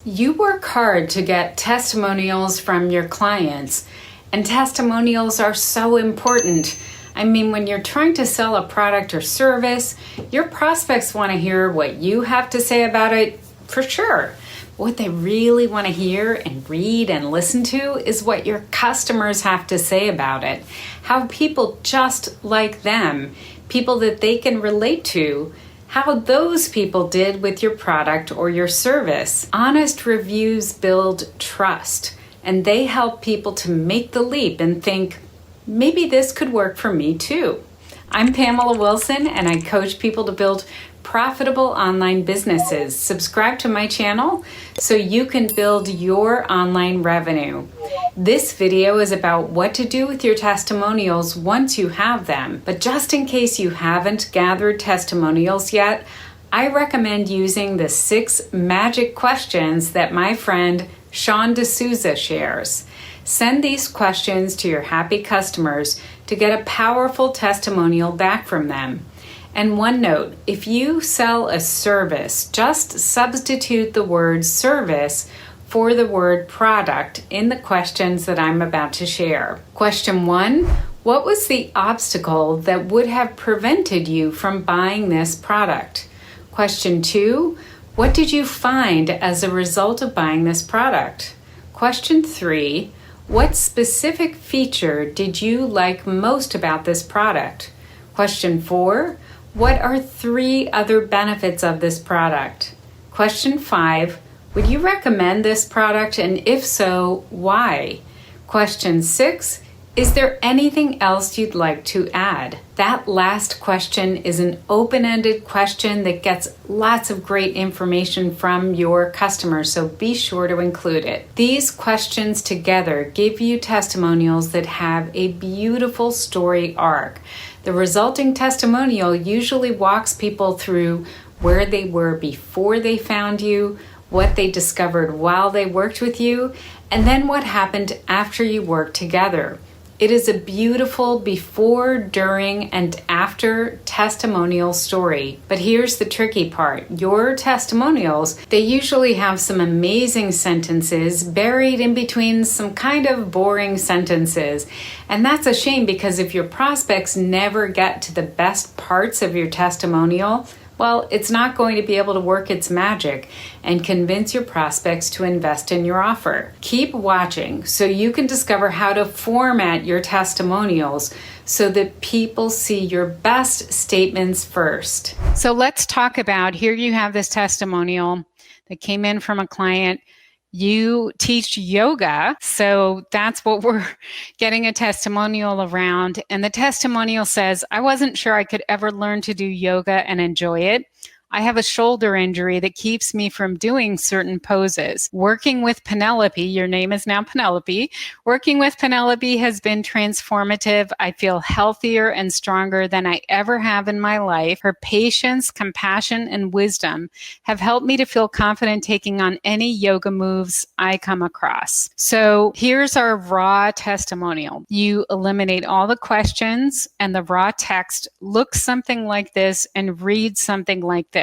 You work hard to get testimonials from your clients, and testimonials are so important. I mean, when you're trying to sell a product or service, your prospects want to hear what you have to say about it, for sure. What they really want to hear and read and listen to is what your customers have to say about it. How people just like them, people that they can relate to, how those people did with your product or your service. Honest reviews build trust, and they help people to make the leap and think, maybe this could work for me too. I'm Pamela Wilson, and I coach people to build profitable online businesses. Subscribe to my channel so you can build your online revenue. This video is about what to do with your testimonials once you have them. But just in case you haven't gathered testimonials yet, I recommend using the 6 magic questions that my friend Sean D'Souza shares. Send these questions to your happy customers to get a powerful testimonial back from them. And one note, if you sell a service, just substitute the word service for the word product in the questions that I'm about to share. Question 1, what was the obstacle that would have prevented you from buying this product? Question 2, what did you find as a result of buying this product? Question 3, what specific feature did you like most about this product? Question 4, what are 3 other benefits of this product? Question 5, would you recommend this product, and if so, why? Question 6, is there anything else you'd like to add? That last question is an open-ended question that gets lots of great information from your customers, so be sure to include it. These questions together give you testimonials that have a beautiful story arc. The resulting testimonial usually walks people through where they were before they found you, what they discovered while they worked with you, and then what happened after you worked together. It is a beautiful before, during, and after testimonial story. But here's the tricky part. Your testimonials, they usually have some amazing sentences buried in between some kind of boring sentences. And that's a shame, because if your prospects never get to the best parts of your testimonial, well, it's not going to be able to work its magic and convince your prospects to invest in your offer. Keep watching so you can discover how to format your testimonials so that people see your best statements first. So let's talk about, here you have this testimonial that came in from a client. You teach yoga, so that's what we're getting a testimonial around. And the testimonial says, I wasn't sure I could ever learn to do yoga and enjoy it. I have a shoulder injury that keeps me from doing certain poses. Working with Penelope, your name is now Penelope. Working with Penelope has been transformative. I feel healthier and stronger than I ever have in my life. Her patience, compassion, and wisdom have helped me to feel confident taking on any yoga moves I come across. So here's our raw testimonial. You eliminate all the questions, and the raw text looks something like this and reads something like this.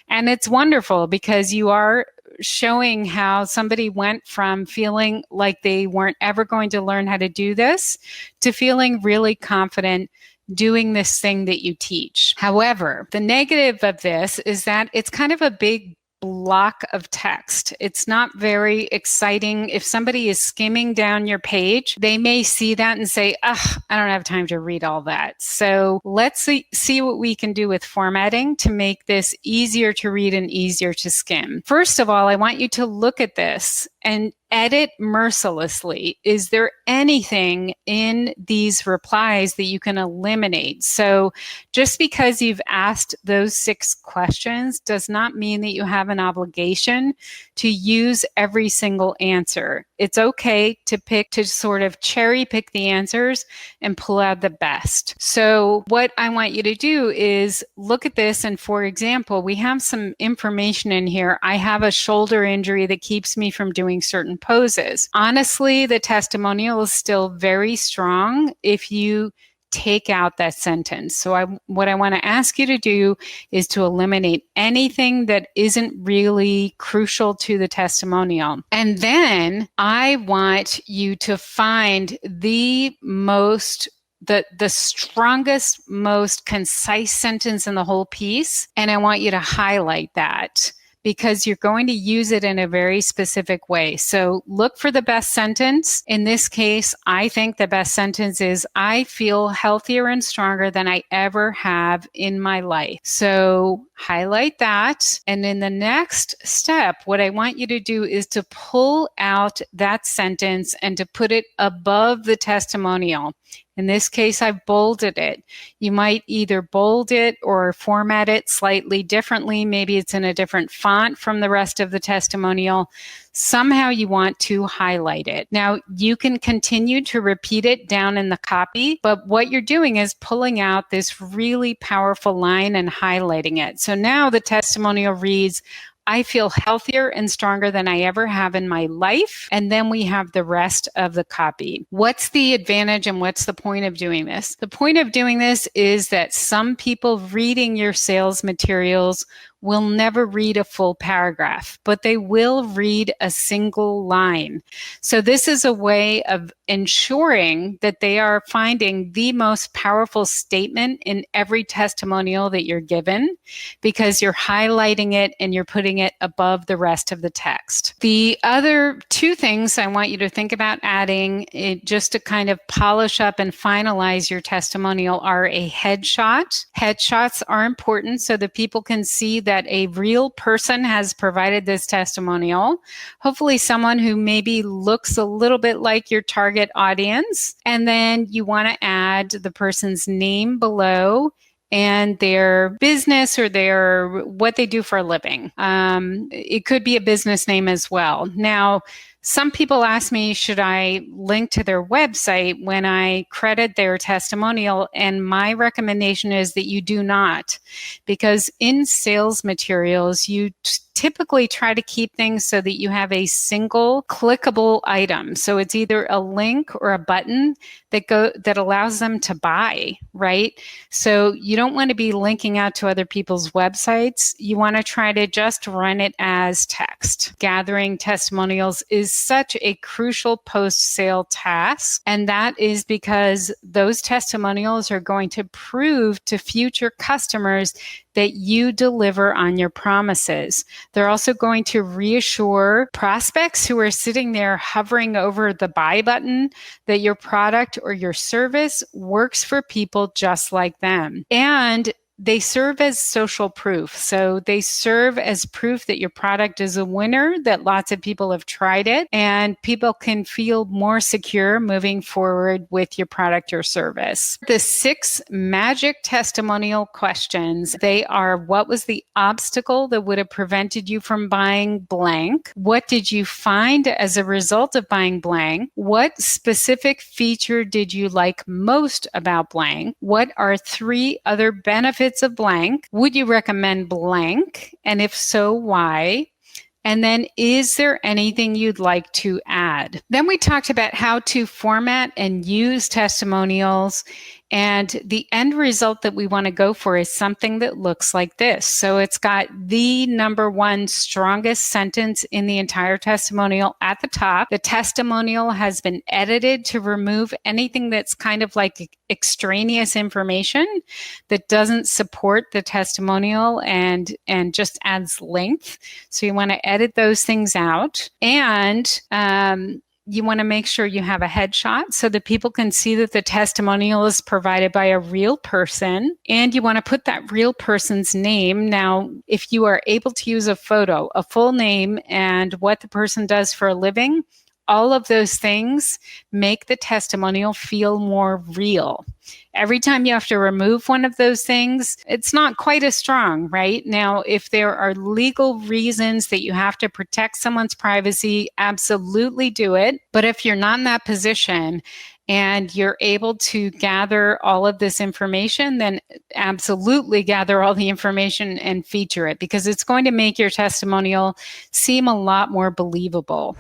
And it's wonderful because you are showing how somebody went from feeling like they weren't ever going to learn how to do this to feeling really confident doing this thing that you teach. However, the negative of this is that it's kind of a big block of text. It's not very exciting. If somebody is skimming down your page, they may see that and say, ugh, I don't have time to read all that. So let's see what we can do with formatting to make this easier to read and easier to skim. First of all, I want you to look at this and edit mercilessly. Is there anything in these replies that you can eliminate? So just because you've asked those 6 questions does not mean that you have an obligation to use every single answer. It's okay to sort of cherry pick the answers and pull out the best. So what I want you to do is look at this. And for example, we have some information in here. I have a shoulder injury that keeps me from doing certain poses. Honestly, the testimonial is still very strong if you take out that sentence. So what I want to ask you to do is to eliminate anything that isn't really crucial to the testimonial. And then I want you to find the strongest, most concise sentence in the whole piece. And I want you to highlight that, because you're going to use it in a very specific way. So look for the best sentence. In this case, I think the best sentence is, I feel healthier and stronger than I ever have in my life. So highlight that. And in the next step, what I want you to do is to pull out that sentence and to put it above the testimonial. In this case, I've bolded it. You might either bold it or format it slightly differently. Maybe it's in a different font from the rest of the testimonial. Somehow you want to highlight it. Now, you can continue to repeat it down in the copy, but what you're doing is pulling out this really powerful line and highlighting it. So now the testimonial reads, I feel healthier and stronger than I ever have in my life. And then we have the rest of the copy. What's the advantage and what's the point of doing this? The point of doing this is that some people reading your sales materials will never read a full paragraph, but they will read a single line. So this is a way of ensuring that they are finding the most powerful statement in every testimonial that you're given, because you're highlighting it and you're putting it above the rest of the text. The other two things I want you to think about adding, just to kind of polish up and finalize your testimonial, are a headshot. Headshots are important so that people can see that a real person has provided this testimonial, hopefully someone who maybe looks a little bit like your target audience. And then you want to add the person's name below and their business or what they do for a living. It could be a business name as well. Now, some people ask me, should I link to their website when I credit their testimonial? And my recommendation is that you do not, because in sales materials, you typically try to keep things so that you have a single clickable item. So it's either a link or a button that allows them to buy, right? So you don't want to be linking out to other people's websites. You want to try to just run it as text. Gathering testimonials is such a crucial post-sale task, and that is because those testimonials are going to prove to future customers that you deliver on your promises. They're also going to reassure prospects who are sitting there hovering over the buy button that your product or your service works for people just like them. And they serve as social proof. So they serve as proof that your product is a winner, that lots of people have tried it, and people can feel more secure moving forward with your product or service. The 6 magic testimonial questions, they are: what was the obstacle that would have prevented you from buying blank? What did you find as a result of buying blank? What specific feature did you like most about blank? What are 3 other benefits of blank? Would you recommend blank? And if so, why? And then, is there anything you'd like to add? Then we talked about how to format and use testimonials. And the end result that we want to go for is something that looks like this. So it's got the number 1 strongest sentence in the entire testimonial at the top. The testimonial has been edited to remove anything that's kind of like extraneous information that doesn't support the testimonial and just adds length. So you want to edit those things out. And you want to make sure you have a headshot so that people can see that the testimonial is provided by a real person. And you want to put that real person's name. Now, if you are able to use a photo, a full name, and what the person does for a living, all of those things make the testimonial feel more real. Every time you have to remove one of those things, it's not quite as strong, right? Now, if there are legal reasons that you have to protect someone's privacy, absolutely do it. But if you're not in that position and you're able to gather all of this information, then absolutely gather all the information and feature it, because it's going to make your testimonial seem a lot more believable.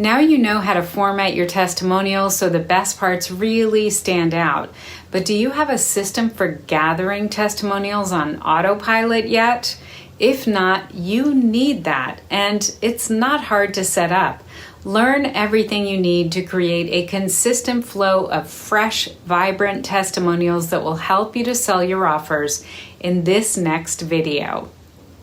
Now you know how to format your testimonials so the best parts really stand out. But do you have a system for gathering testimonials on autopilot yet? If not, you need that, and it's not hard to set up. Learn everything you need to create a consistent flow of fresh, vibrant testimonials that will help you to sell your offers in this next video.